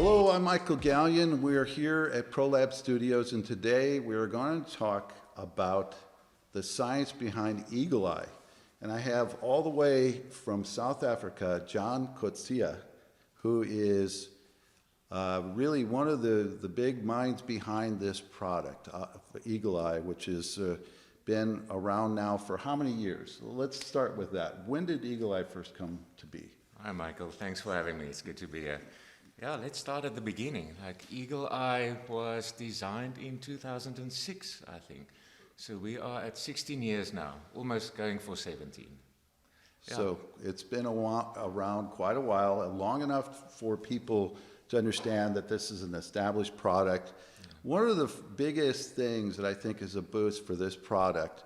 Hello, I'm Michael Gallion. We are here at ProLab Studios, and today we are going to talk about the science behind eagle eye. And I have all the way from South Africa, John Kotze, who is really one of the big minds behind this product, eagle eye, which has been around now for how many years? Let's start with that. When did eagle eye first come to be? Hi, Michael. Thanks for having me. It's good to be here. Yeah, let's start at the beginning. Like, eagle eye was designed in 2006, I think. So we are at 16 years now, almost going for 17. Yeah. So it's been around quite a while, long enough for people to understand that this is an established product. Yeah. One of the biggest things that I think is a boost for this product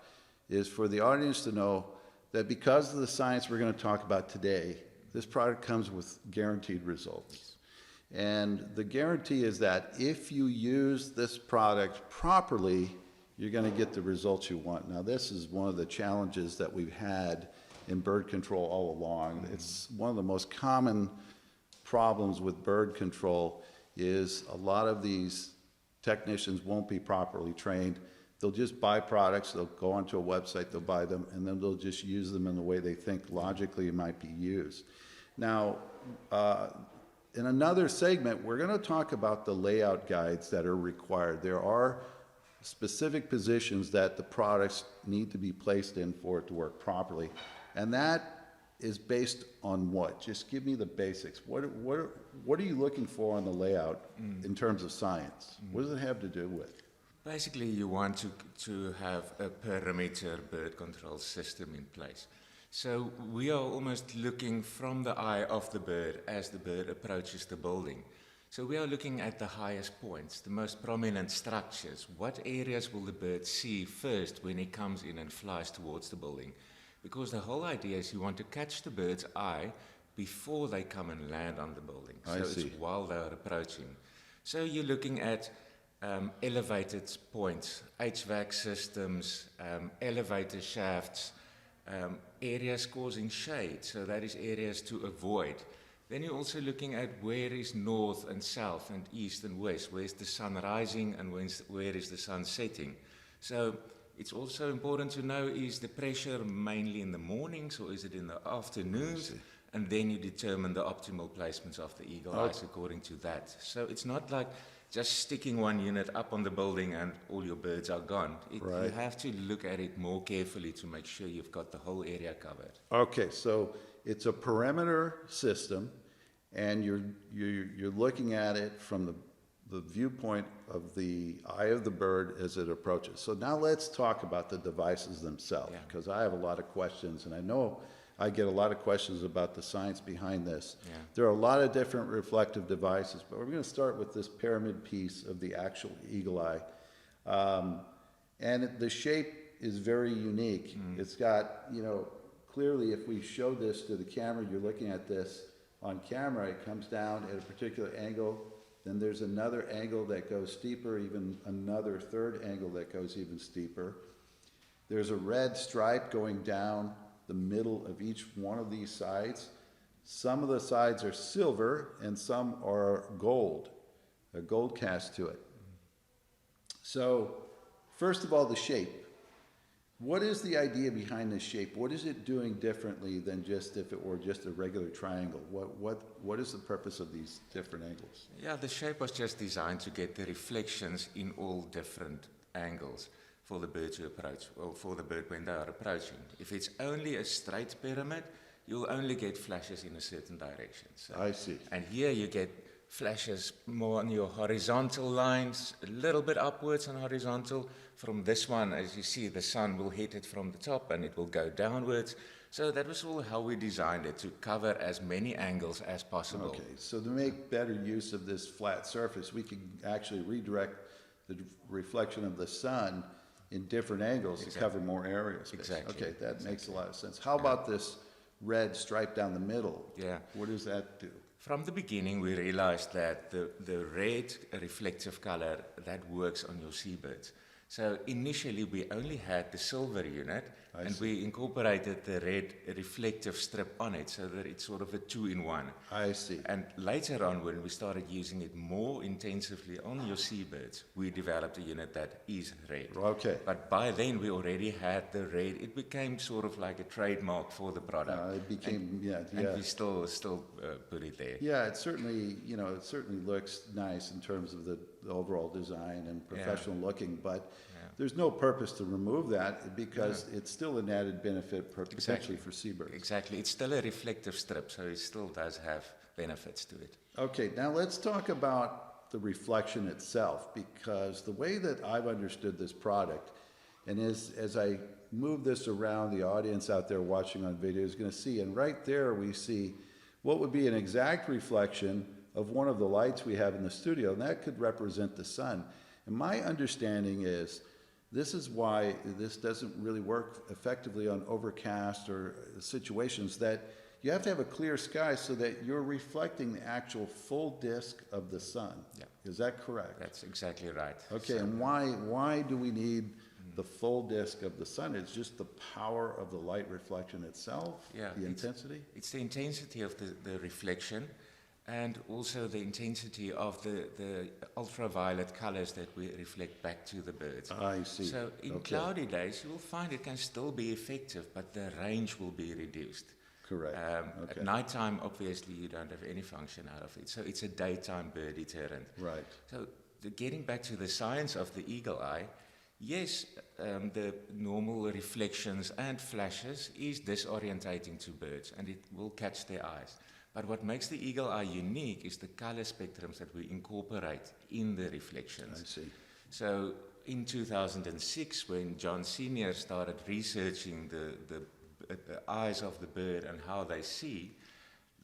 is for the audience to know that because of the science we're going to talk about today, this product comes with guaranteed results. And the guarantee is that if you use this product properly, you're going to get the results you want. Now, this is one of the challenges that we've had in bird control all along. Mm-hmm. It's one of the most common problems with bird control is a lot of these technicians won't be properly trained. They'll just buy products, they'll go onto a website, they'll buy them, and then they'll just use them in the way they think logically it might be used. Now, in another segment, we're going to talk about the layout guides that are required. There are specific positions that the products need to be placed in for it to work properly. And that is based on what? Just give me the basics. What are you looking for on the layout in terms of science? What does it have to do with? Basically, you want to have a perimeter bird control system in place. So we are almost looking from the eye of the bird as the bird approaches the building. So we are looking at the highest points, the most prominent structures. What areas will the bird see first when he comes in and flies towards the building? Because the whole idea is you want to catch the bird's eye before they come and land on the building. So it's while they're approaching. So you're looking at elevated points, HVAC systems, elevator shafts, areas causing shade, so that is areas to avoid. Then you're also looking at where is north and south and east and west, where is the sun rising and where is the sun setting. So it's also important to know, is the pressure mainly in the mornings or is it in the afternoons? And then you determine the optimal placements of the eagle eyes according to that. So it's not like just sticking one unit up on the building and all your birds are gone. You have to look at it more carefully to make sure you've got the whole area covered. Okay, so it's a perimeter system, and you're looking at it from the viewpoint of the eye of the bird as it approaches. So now let's talk about the devices themselves, because I have a lot of questions, and I know I get a lot of questions about the science behind this. Yeah. There are a lot of different reflective devices, but we're going to start with this pyramid piece of the actual eagle eye. And the shape is very unique. It's got, clearly if we show this to the camera, you're looking at this on camera, it comes down at a particular angle. Then there's another angle that goes steeper, even another third angle that goes even steeper. There's a red stripe going down the middle of each one of these sides. Some of the sides are silver and some are gold, a gold cast to it. So first of all, the shape. What is the idea behind this shape? What is it doing differently than just if it were just a regular triangle? What is the purpose of these different angles? Yeah, the shape was just designed to get the reflections in all different angles for the bird to approach, or for the bird when they are approaching. If it's only a straight pyramid, you'll only get flashes in a certain direction. So, I see. And here you get flashes more on your horizontal lines, a little bit upwards on horizontal. From this one, as you see, the sun will hit it from the top and it will go downwards. So that was all how we designed it, to cover as many angles as possible. Okay, so to make better use of this flat surface, we can actually redirect the reflection of the sun in different angles to cover more areas. Exactly. Okay, that makes a lot of sense. How about this red stripe down the middle? Yeah. What does that do? From the beginning, we realized that the red reflective color, that works on your seabirds. So initially we only had the silver unit, I and see. we incorporated the red reflective strip on it so that it's sort of a 2-in-1. I see. And later on, when we started using it more intensively on your seabirds, we developed a unit that is red. Okay. But by then we already had the red. It became sort of like a trademark for the product. It became, And we still put it there. Yeah, it certainly, it certainly looks nice in terms of the overall design and professional looking, but there's no purpose to remove that because it's still an added benefit potentially for seabirds. Exactly. It's still a reflective strip, so it still does have benefits to it. Okay, now let's talk about the reflection itself, because the way that I've understood this product, and as I move this around, the audience out there watching on video is going to see, and right there we see what would be an exact reflection of one of the lights we have in the studio, and that could represent the sun. And my understanding is this is why this doesn't really work effectively on overcast or situations, that you have to have a clear sky so that you're reflecting the actual full disk of the sun. Yeah. Is that correct? That's exactly right. Okay, and why do we need the full disk of the sun? It's just the power of the light reflection itself, the intensity? It's the intensity of the reflection, and also the intensity of the ultraviolet colors that we reflect back to the birds. I see. So in cloudy days, you will find it can still be effective, but the range will be reduced. Correct. At nighttime, obviously, you don't have any function out of it. So it's a daytime bird deterrent. Right. So getting back to the science of the eagle eye, yes, the normal reflections and flashes is disorientating to birds, and it will catch their eyes. But what makes the eagle eye unique is the color spectrums that we incorporate in the reflections. I see. So in 2006, when John Sr. started researching the eyes of the bird and how they see,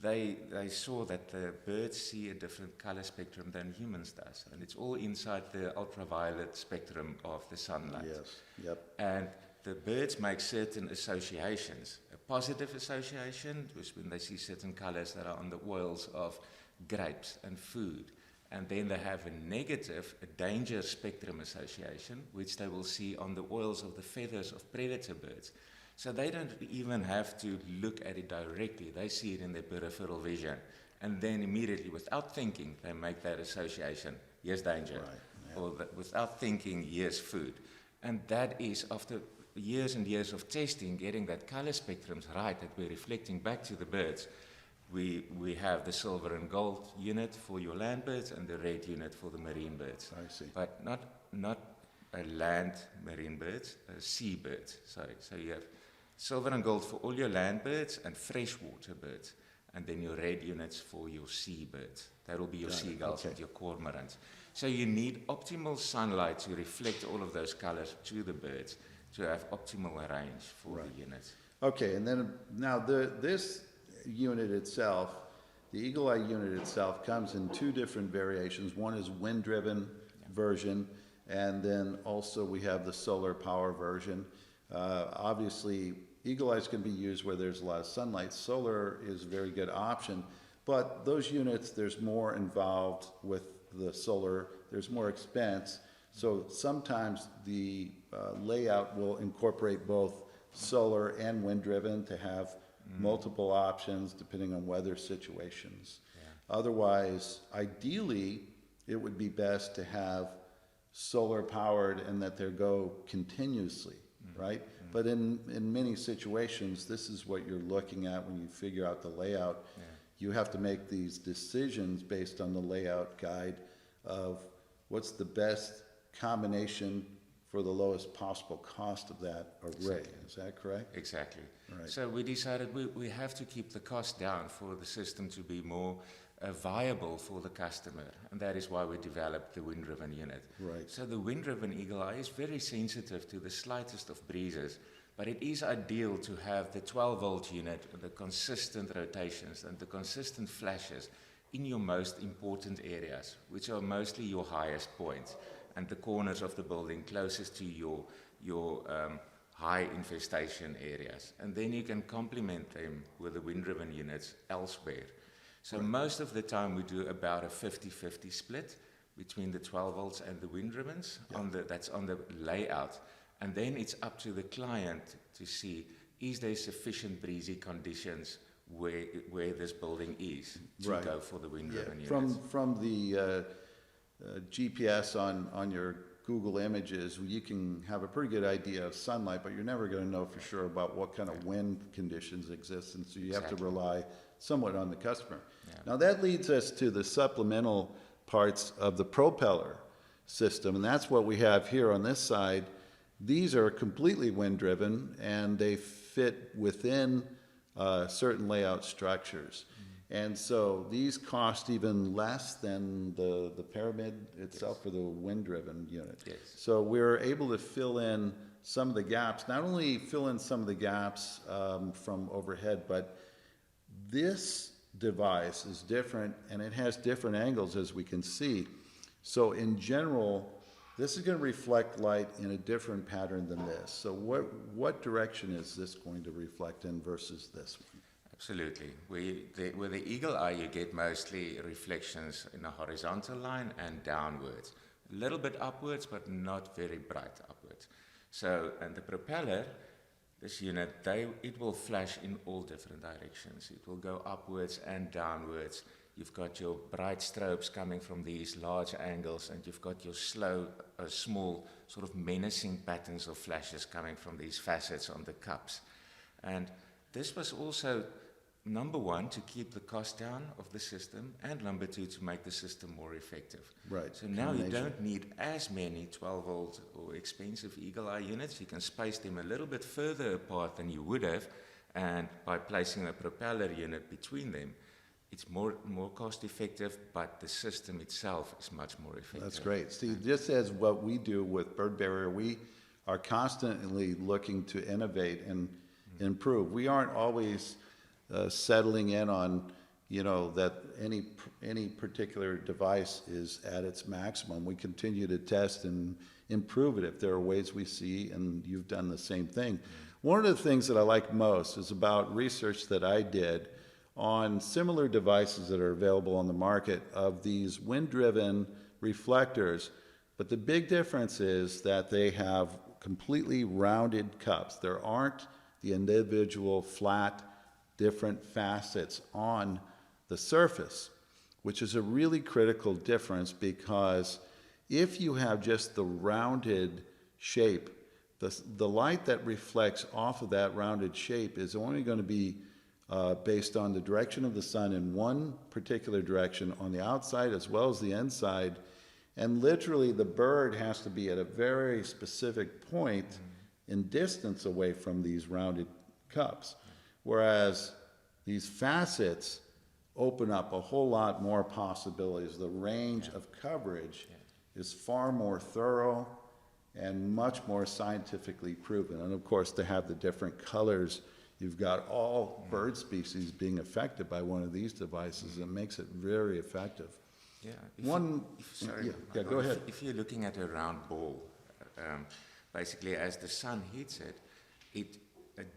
they saw that the birds see a different color spectrum than humans does. And it's all inside the ultraviolet spectrum of the sunlight. Yes, yep. And the birds make certain associations. A positive association is when they see certain colors that are on the oils of grapes and food. And then they have a negative, a danger spectrum association, which they will see on the oils of the feathers of predator birds. So they don't even have to look at it directly. They see it in their peripheral vision. And then immediately, without thinking, they make that association. Here's danger. Right, yeah. Or without thinking, here's food. And that is, after years and years of testing, getting that color spectrums right that we're reflecting back to the birds, we have the silver and gold unit for your land birds and the red unit for the marine birds. I see. But not a land marine birds, seabirds. Sorry. So you have silver and gold for all your land birds and freshwater birds, and then your red units for your seabirds. That will be your seagulls and your cormorants. So you need optimal sunlight to reflect all of those colors to the birds to have optimal range for the units. Okay, and then now this unit itself, the Eagle Eye unit itself, comes in two different variations. One is wind-driven version, and then also we have the solar power version. Obviously, Eagle Eyes can be used where there's a lot of sunlight. Solar is a very good option, but those units, there's more involved with the solar. There's more expense. So sometimes the layout will incorporate both solar and wind-driven to have multiple options depending on weather situations. Yeah. Otherwise, ideally, it would be best to have solar powered and that they go continuously, right? But in many situations, this is what you're looking at when you figure out the layout. Yeah. You have to make these decisions based on the layout guide of what's the best combination for the lowest possible cost of that array. Is that correct? Exactly. Right. So we decided we have to keep the cost down for the system to be more viable for the customer, and that is why we developed the wind-driven unit. Right. So the wind-driven Eagle Eye is very sensitive to the slightest of breezes, but it is ideal to have the 12-volt unit, the consistent rotations and the consistent flashes in your most important areas, which are mostly your highest points and the corners of the building closest to your high infestation areas. And then you can complement them with the wind-driven units elsewhere. So most of the time we do about a 50-50 split, between the 12 volts and the wind ribbons. That's on the layout. And then it's up to the client to see, is there sufficient breezy conditions where this building is to Right. go for the wind ribbon units. From the GPS on your Google Images, you can have a pretty good idea of sunlight, but you're never going to know for sure about what kind of wind conditions exist, and so you have to rely somewhat on the customer. Yeah. Now that leads us to the supplemental parts of the propeller system, and that's what we have here on this side. These are completely wind-driven, and they fit within certain layout structures. And so these cost even less than the pyramid itself for the wind-driven unit. Yes. So we're able to fill in some of the gaps, not only fill in some of the gaps from overhead, but this device is different, and it has different angles, as we can see. So in general, this is going to reflect light in a different pattern than this. So what direction is this going to reflect in versus this one? Absolutely. With the eagle eye, you get mostly reflections in a horizontal line and downwards. A little bit upwards, but not very bright upwards. So, and the propeller, this unit, it will flash in all different directions. It will go upwards and downwards. You've got your bright strobes coming from these large angles, and you've got your small, sort of menacing patterns of flashes coming from these facets on the cups. And this was also, number one, to keep the cost down of the system, and number two, to make the system more effective. Right. So now you don't need as many 12-volt or expensive Eagle Eye units. You can space them a little bit further apart than you would have, and by placing a propeller unit between them, it's more cost effective, but the system itself is much more effective. That's great. See, just as what we do with Bird Barrier, we are constantly looking to innovate and improve. We aren't always settling in on, that any particular device is at its maximum. We continue to test and improve it if there are ways we see, and you've done the same thing. One of the things that I like most is about research that I did on similar devices that are available on the market of these wind-driven reflectors, but the big difference is that they have completely rounded cups. There aren't the individual flat, different facets on the surface, which is a really critical difference, because if you have just the rounded shape, the light that reflects off of that rounded shape is only going to be based on the direction of the sun in one particular direction on the outside as well as the inside. And literally the bird has to be at a very specific point in distance away from these rounded cups. Whereas these facets open up a whole lot more possibilities. The range of coverage is far more thorough and much more scientifically proven. And of course, to have the different colors, you've got all bird species being affected by one of these devices. It makes it very effective. Yeah. Go ahead. If you're looking at a round ball, basically as the sun hits it, it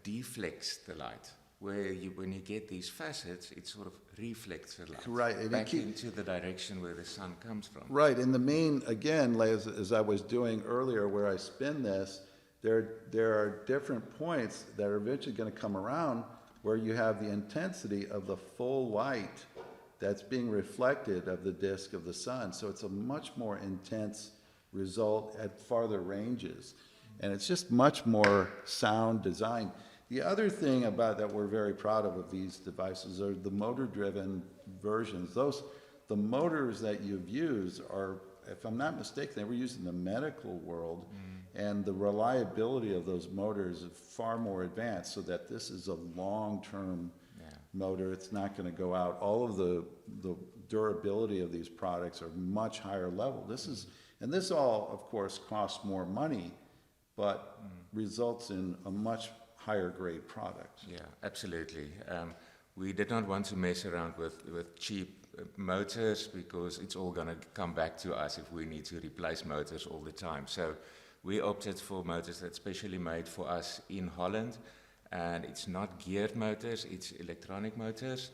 deflects the light. When you get these facets, it sort of reflects the light Right, back into the direction where the sun comes from. Right, and the main, again, as I was doing earlier, where I spin this, there are different points that are eventually going to come around where you have the intensity of the full light that's being reflected of the disk of the sun. So it's a much more intense result at farther ranges. And it's just much more sound design. The other thing about that we're very proud of these devices are the motor-driven versions. The motors that you've used are, if I'm not mistaken, they were used in the medical world, and the reliability of those motors is far more advanced, so that this is a long-term motor. It's not going to go out. All of the durability of these products are much higher level. This all, of course, costs more money, but results in a much higher grade product. Yeah, absolutely. We did not want to mess around with cheap motors, because it's all going to come back to us if we need to replace motors all the time. So we opted for motors that's specially made for us in Holland, and it's not geared motors, it's electronic motors,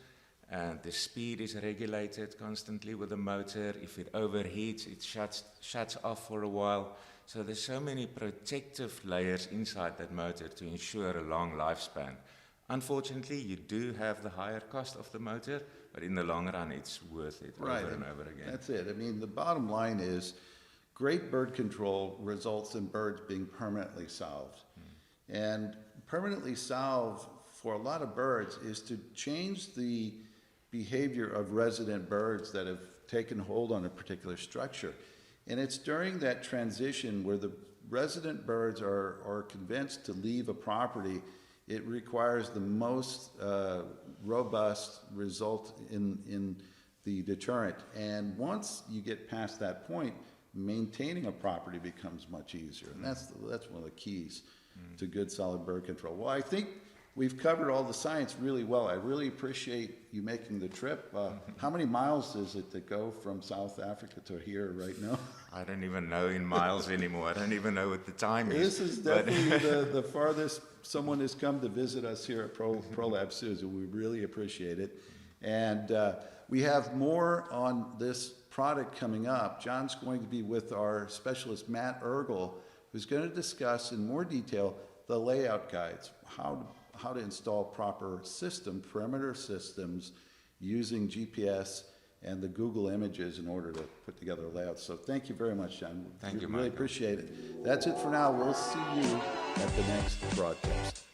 and the speed is regulated constantly with the motor. If it overheats, it shuts off for a while. So there's so many protective layers inside that motor to ensure a long lifespan. Unfortunately, you do have the higher cost of the motor, but in the long run, it's worth it Right, over and over again. That's it. I mean, the bottom line is great bird control results in birds being permanently solved. And permanently solved for a lot of birds is to change the behavior of resident birds that have taken hold on a particular structure. And it's during that transition where the resident birds are convinced to leave a property, it requires the most robust result in the deterrent. And once you get past that point, maintaining a property becomes much easier. And that's one of the keys to good solid bird control. Well, I think we've covered all the science really well. I really appreciate you making the trip. How many miles is it to go from South Africa to here right now? I don't even know in miles anymore. I don't even know what the time is. This is definitely the farthest someone has come to visit us here at ProLab Susan. We really appreciate it. And we have more on this product coming up. John's going to be with our specialist, Matt Ergel, who's going to discuss in more detail the layout guides, how to install proper perimeter systems using GPS and the Google images in order to put together a layout. So thank you very much, John. Thank you, Really Michael. appreciate it. That's it for now. We'll see you at the next broadcast.